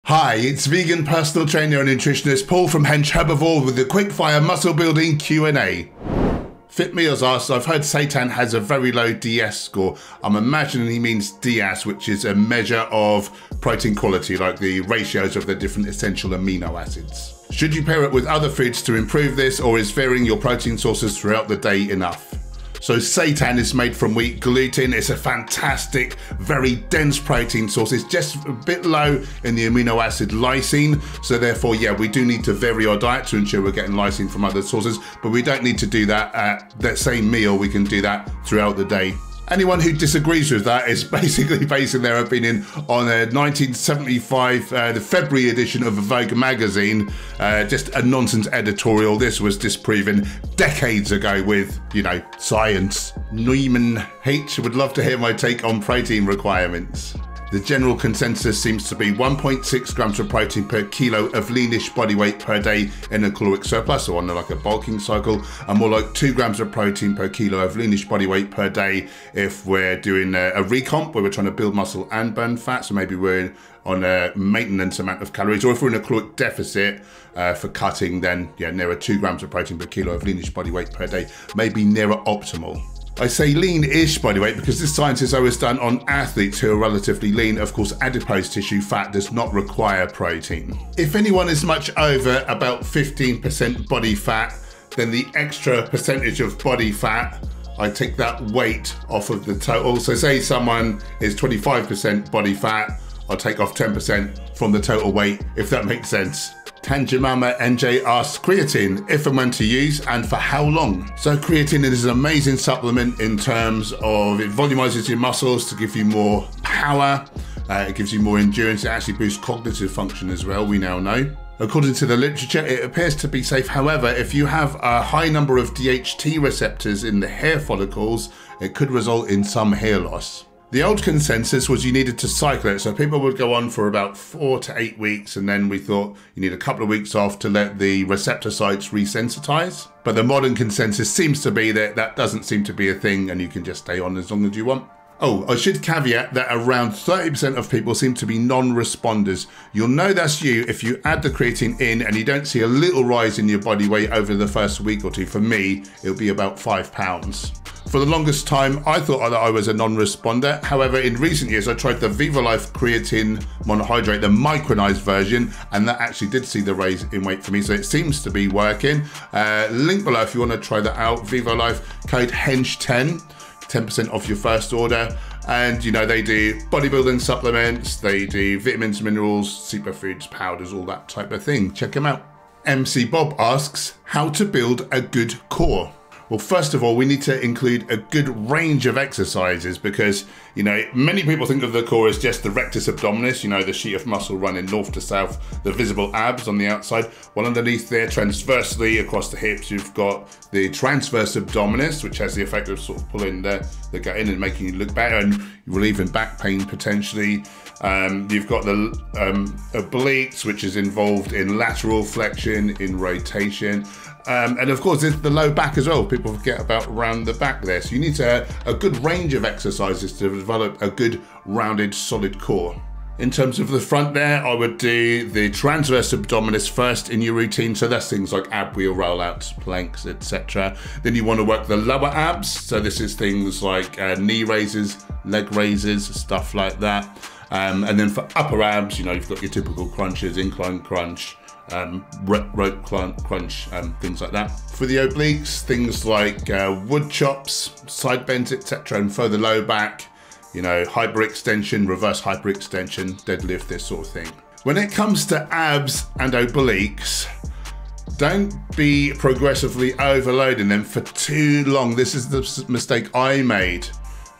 Hi, it's vegan personal trainer and nutritionist Paul from Hench Herbivore with the quick-fire muscle building Q&A. Fit Meals asks, I've heard seitan has a very low DS score. I'm imagining he means DS, which is a measure of protein quality, like the ratios of the different essential amino acids. Should you pair it with other foods to improve this, or is varying your protein sources throughout the day enough? So seitan is made from wheat gluten. It's a fantastic, very dense protein source. It's just a bit low in the amino acid lysine. So therefore, yeah, we do need to vary our diet to ensure we're getting lysine from other sources, but we don't need to do that at that same meal. We can do that throughout the day. Anyone who disagrees with that is basically basing their opinion on a 1975, the February edition of Vogue magazine, just a nonsense editorial. This was disproven decades ago with, you know, science. Neumann H would love to hear my take on protein requirements. The general consensus seems to be 1.6 grams of protein per kilo of leanish body weight per day in a caloric surplus, or on like a bulking cycle, and more like 2 grams of protein per kilo of leanish body weight per day if we're doing a recomp where we're trying to build muscle and burn fat. So maybe we're on a maintenance amount of calories, or if we're in a caloric deficit for cutting, then yeah, nearer 2 grams of protein per kilo of leanish body weight per day, maybe nearer optimal. I say lean-ish body weight because this science is always done on athletes who are relatively lean. Of course, adipose tissue fat does not require protein. If anyone is much over about 15% body fat, then the extra percentage of body fat, I take that weight off of the total. So say someone is 25% body fat, I'll take off 10% from the total weight, if that makes sense. Tanjimama NJ asks, creatine, if and when to use and for how long? So creatine is an amazing supplement in terms of it volumizes your muscles to give you more power, it gives you more endurance, it actually boosts cognitive function as well, we now know. According to the literature, it appears to be safe. However, if you have a high number of DHT receptors in the hair follicles, it could result in some hair loss. The old consensus was you needed to cycle it, so people would go on for about 4 to 8 weeks, and then we thought you need a couple of weeks off to let the receptor sites resensitize. But the modern consensus seems to be that that doesn't seem to be a thing, and you can just stay on as long as you want. Oh, I should caveat that around 30% of people seem to be non-responders. You'll know that's you if you add the creatine in and you don't see a little rise in your body weight over the first week or two. For me, it'll be about 5 pounds. For the longest time, I thought that I was a non-responder. However, in recent years, I tried the VivaLife creatine monohydrate, the micronized version, and that actually did see the raise in weight for me. So it seems to be working. Link below if you want to try that out. VivaLife, code HENCH10, 10% off your first order. And you know, they do bodybuilding supplements, they do vitamins, minerals, superfoods, powders, all that type of thing. Check them out. MC Bob asks, how to build a good core? Well, first of all, we need to include a good range of exercises because, you know, many people think of the core as just the rectus abdominis, you know, the sheet of muscle running north to south, the visible abs on the outside. Well, underneath there, transversely across the hips, you've got the transverse abdominis, which has the effect of sort of pulling the gut in and making you look better and relieving back pain potentially. You've got the obliques, which is involved in lateral flexion, in rotation. And of course, there's the low back as well. People forget about around the back there. So you need to a good range of exercises to develop a good, rounded, solid core. In terms of the front there, I would do the transverse abdominis first in your routine. So that's things like ab wheel rollouts, planks, etc. Then you want to work the lower abs. So this is things like knee raises, leg raises, stuff like that. And then for upper abs, you know, you've got your typical crunches, incline crunch, rope crunch, things like that. For the obliques, things like wood chops, side bends, etc. And for the low back, you know, hyperextension, reverse hyperextension, deadlift, this sort of thing. When it comes to abs and obliques, don't be progressively overloading them for too long. This is the mistake I made.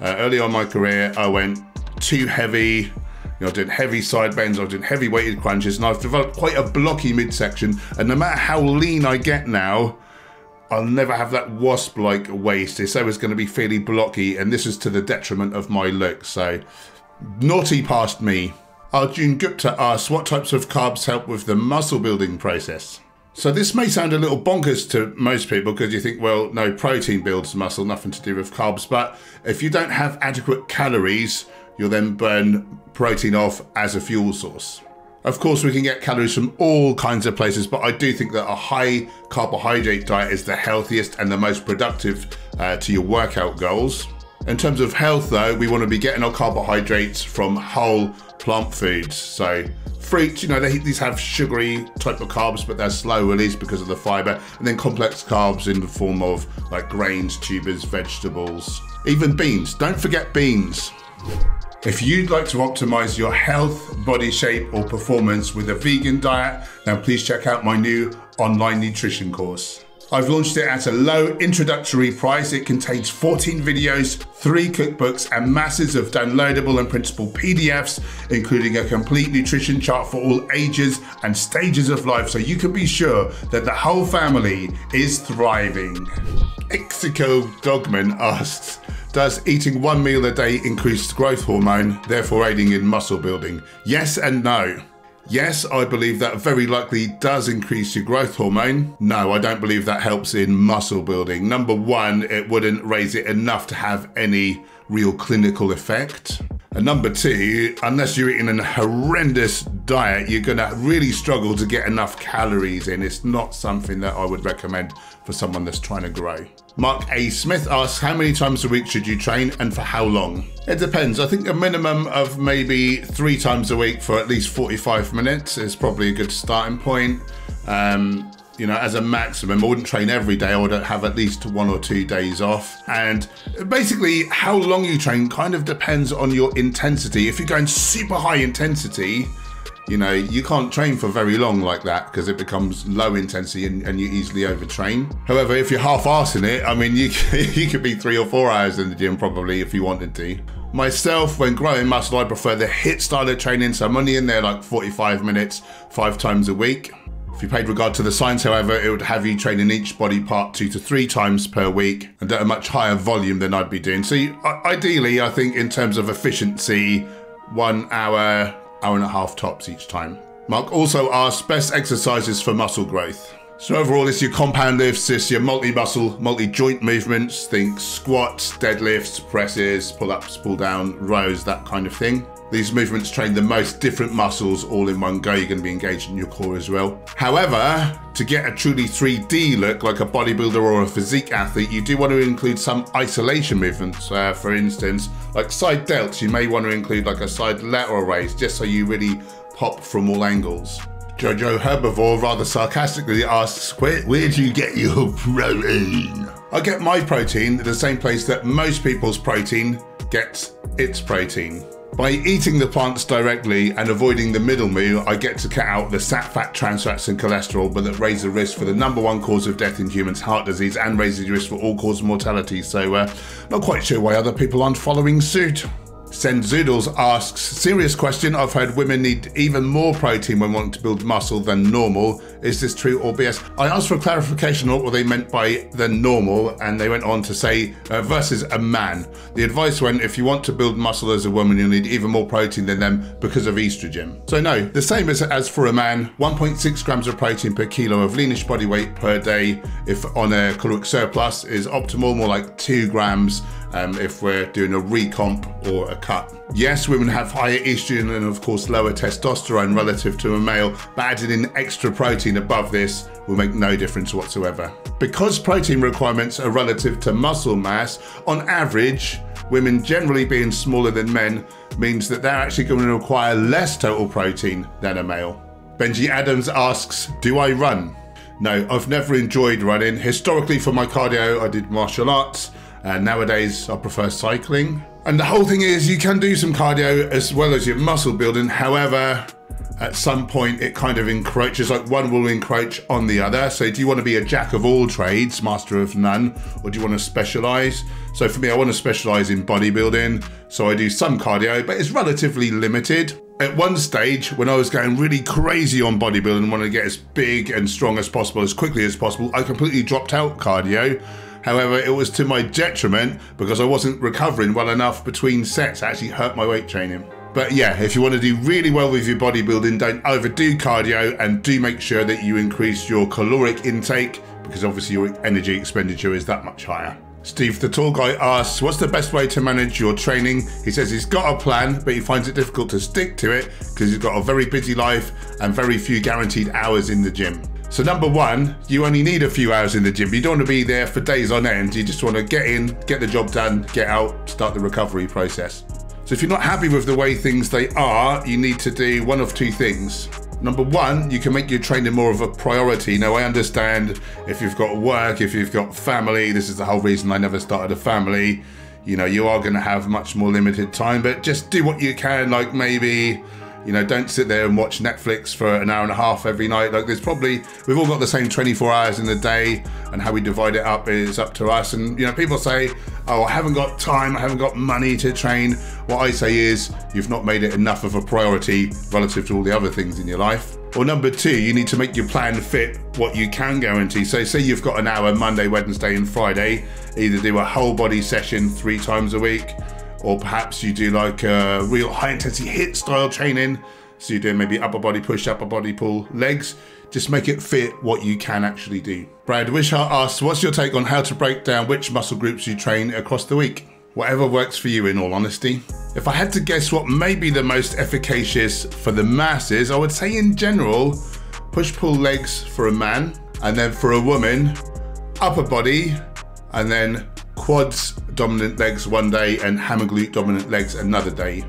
Early on in my career, I went too heavy. You know, I did heavy side bends, I was doing heavy weighted crunches, and I've developed quite a blocky midsection. And no matter how lean I get now, I'll never have that wasp-like waist. It's always going to be fairly blocky, and this is to the detriment of my look. So, naughty past me. Arjun Gupta asks, what types of carbs help with the muscle building process? So this may sound a little bonkers to most people because you think, well, no, protein builds muscle, nothing to do with carbs. But if you don't have adequate calories, you'll then burn protein off as a fuel source. Of course, we can get calories from all kinds of places, but I do think that a high carbohydrate diet is the healthiest and the most productive to your workout goals. In terms of health though, we want to be getting our carbohydrates from whole plant foods. So fruits, these have sugary type of carbs, but they're slow release because of the fiber. And then complex carbs in the form of like grains, tubers, vegetables, even beans. Don't forget beans. If you'd like to optimize your health, body shape, or performance with a vegan diet, then please check out my new online nutrition course. I've launched it at a low introductory price. It contains 14 videos, 3 cookbooks, and masses of downloadable and printable PDFs, including a complete nutrition chart for all ages and stages of life, so you can be sure that the whole family is thriving. Ixico Dogman asks, does eating 1 meal a day increase growth hormone, therefore aiding in muscle building? Yes and no. Yes, I believe that very likely does increase your growth hormone. No, I don't believe that helps in muscle building. Number one, it wouldn't raise it enough to have any real clinical effect. And number two, unless you're eating a horrendous diet, you're gonna really struggle to get enough calories in. It's not something that I would recommend for someone that's trying to grow. Mark A. Smith asks, how many times a week should you train and for how long? It depends. I think a minimum of maybe 3 times a week for at least 45 minutes is probably a good starting point. As a maximum, I wouldn't train every day. I would have at least 1 or 2 days off. And basically how long you train kind of depends on your intensity. If you're going super high intensity, you can't train for very long like that because it becomes low intensity and you easily overtrain. However, if you're half-arsing it, I mean, you could be 3 or 4 hours in the gym probably if you wanted to. Myself, when growing muscle, I prefer the HIIT style of training, so I'm only in there like 45 minutes, 5 times a week. If you paid regard to the science, however, it would have you training each body part 2 to 3 times per week and at a much higher volume than I'd be doing. So ideally, I think in terms of efficiency, 1 hour, hour and a half tops each time. Mark also asks, best exercises for muscle growth. So overall, it's your compound lifts, it's your multi-muscle, multi-joint movements, think squats, deadlifts, presses, pull-ups, pull-down, rows, that kind of thing. These movements train the most different muscles all in one go. You're going to be engaged in your core as well. However, to get a truly 3D look like a bodybuilder or a physique athlete, you do want to include some isolation movements. For instance, like side delts, you may want to include like a side lateral raise, just so you really pop from all angles. Jojo Herbivore rather sarcastically asks, where do you get your protein? I get my protein at the same place that most people's protein gets its protein. By eating the plants directly and avoiding the middle meal, I get to cut out the sat, fat, trans fats and cholesterol, but that raise the risk for the #1 cause of death in humans, heart disease, and raises the risk for all-cause mortality. So not quite sure why other people aren't following suit. Send Zoodles asks, serious question, I've heard women need even more protein when wanting to build muscle than normal. Is this true or BS? I asked for clarification on what they meant by than normal, and they went on to say versus a man. The advice went, if you want to build muscle as a woman, you'll need even more protein than them because of estrogen. So no, the same as for a man, 1.6 grams of protein per kilo of leanish body weight per day if on a caloric surplus is optimal, more like 2 grams if we're doing a recomp or a cut. Yes, women have higher estrogen and of course lower testosterone relative to a male, but adding in extra protein above this will make no difference whatsoever. Because protein requirements are relative to muscle mass, on average, women generally being smaller than men means that they're actually going to require less total protein than a male. Benji Adams asks, do I run? No, I've never enjoyed running. Historically for my cardio, I did martial arts. Nowadays, I prefer cycling. And the whole thing is you can do some cardio as well as your muscle building. However, at some point it kind of encroaches, like one will encroach on the other. So do you want to be a jack of all trades, master of none, or do you want to specialize? So for me, I want to specialize in bodybuilding. So I do some cardio, but it's relatively limited. At one stage, when I was going really crazy on bodybuilding and wanted to get as big and strong as possible, as quickly as possible, I completely dropped out cardio. However, it was to my detriment because I wasn't recovering well enough between sets. It actually hurt my weight training. But yeah, if you want to do really well with your bodybuilding, don't overdo cardio and do make sure that you increase your caloric intake because obviously your energy expenditure is that much higher. Steve, the tall guy, asks, what's the best way to manage your training? He says he's got a plan, but he finds it difficult to stick to it because he's got a very busy life and very few guaranteed hours in the gym. So number one, you only need a few hours in the gym. You don't want to be there for days on end. You just want to get in, get the job done, get out, start the recovery process. So if you're not happy with the way things they are, you need to do one of two things. Number one, you can make your training more of a priority. Now, I understand if you've got work, if you've got family, this is the whole reason I never started a family. You know, you are going to have much more limited time, but just do what you can. Like maybe, you know, don't sit there and watch Netflix for an hour and a half every night. Like we've all got the same 24 hours in the day, and how we divide it up is up to us. And, you know, people say, oh, I haven't got time, I haven't got money to train. What I say is you've not made it enough of a priority relative to all the other things in your life. Or number two, you need to make your plan fit what you can guarantee. So say you've got an hour Monday, Wednesday and Friday, either do a whole body session 3 times a week, or perhaps you do like a real high intensity HIIT style training. So you're doing maybe upper body push, upper body pull, legs. Just make it fit what you can actually do. Brad Wishart asks, what's your take on how to break down which muscle groups you train across the week? Whatever works for you, in all honesty. If I had to guess what may be the most efficacious for the masses, I would say in general, push-pull legs for a man, and then for a woman, upper body, and then quads dominant legs one day and hammer glute dominant legs another day.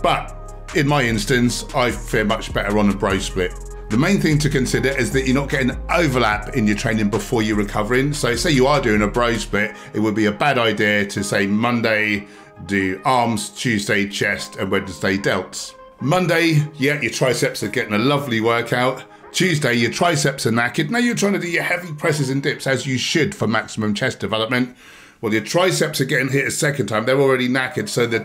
But in my instance, I fare much better on a bro split. The main thing to consider is that you're not getting overlap in your training before you're recovering. So say you are doing a bro split, it would be a bad idea to say Monday do arms, Tuesday chest and Wednesday delts. Monday, yeah, your triceps are getting a lovely workout. Tuesday, your triceps are knackered. Now you're trying to do your heavy presses and dips as you should for maximum chest development. Well, your triceps are getting hit a second time. They're already knackered, so the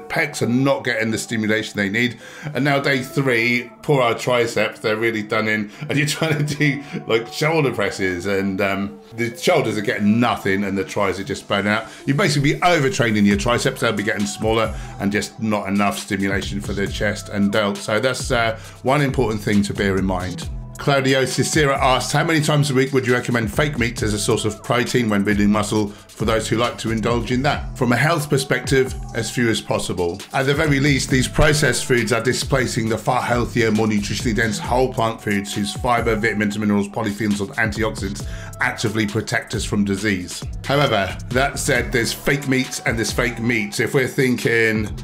pecs are not getting the stimulation they need. And now day 3, poor old triceps, they're really done in. And you're trying to do like shoulder presses, and the shoulders are getting nothing, and the tris are just burning out. You basically be overtraining your triceps. They'll be getting smaller, and just not enough stimulation for the chest and delts. So that's one important thing to bear in mind. Claudio Cicera asks, how many times a week would you recommend fake meats as a source of protein when building muscle for those who like to indulge in that? From a health perspective, as few as possible. At the very least, these processed foods are displacing the far healthier, more nutritionally dense whole plant foods whose fiber, vitamins, minerals, polyphenols and antioxidants actively protect us from disease. However, that said, there's fake meats and there's fake meats. If we're thinking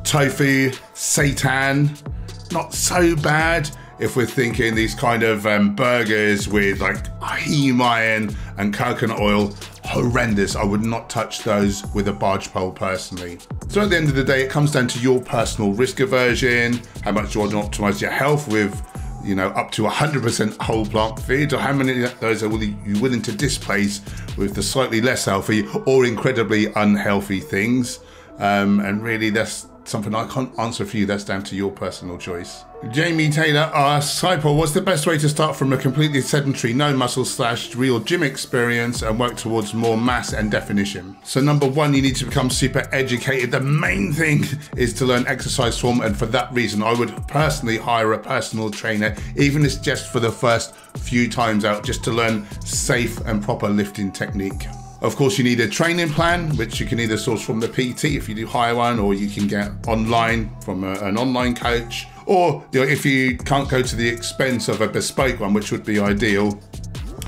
tofu, seitan, not so bad. If we're thinking these kind of burgers with like heme iron and coconut oil, horrendous. I would not touch those with a barge pole personally. So at the end of the day, it comes down to your personal risk aversion, how much you want to optimize your health with, you know, up to 100% whole plant feed, or how many of those are you willing to displace with the slightly less healthy or incredibly unhealthy things. And really that's something I can't answer for you. That's down to your personal choice. Jamie Taylor asks, hi Paul, what's the best way to start from a completely sedentary, no muscle / real gym experience and work towards more mass and definition? So number one, you need to become super educated. The main thing is to learn exercise form, and for that reason, I would personally hire a personal trainer, even if it's just for the first few times out, just to learn safe and proper lifting technique. Of course, you need a training plan, which you can either source from the PT if you do hire one, or you can get online from an online coach. Or, you know, if you can't go to the expense of a bespoke one, which would be ideal,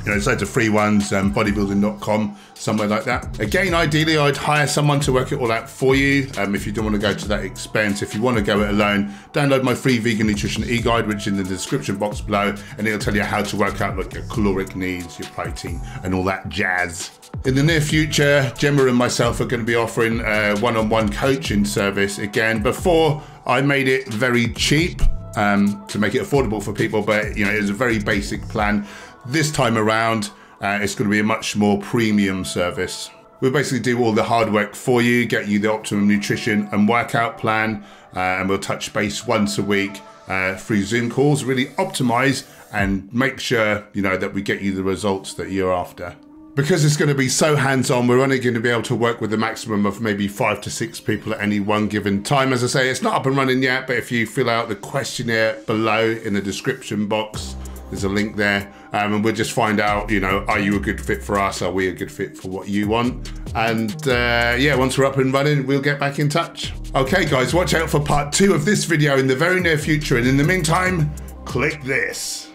you know, there's loads of free ones, bodybuilding.com, somewhere like that. Again, ideally, I'd hire someone to work it all out for you. If you don't want to go to that expense, if you want to go it alone, download my free vegan nutrition e-guide, which is in the description box below, and it'll tell you how to work out like your caloric needs, your protein, and all that jazz. In the near future, Gemma and myself are going to be offering a one-on-one coaching service again. Before, I made it very cheap to make it affordable for people, but you know, it's a very basic plan. This time around, it's going to be a much more premium service. We'll basically do all the hard work for you, get you the optimum nutrition and workout plan, and we'll touch base once a week through Zoom calls, really optimize and make sure, you know, that we get you the results that you're after. Because it's going to be so hands-on, we're only going to be able to work with a maximum of maybe 5 to 6 people at any one given time. As I say, it's not up and running yet, but if you fill out the questionnaire below in the description box, there's a link there, and we'll just find out, you know, are you a good fit for us? Are we a good fit for what you want? And yeah, once we're up and running, we'll get back in touch. Okay guys, watch out for part 2 of this video in the very near future. And in the meantime, click this.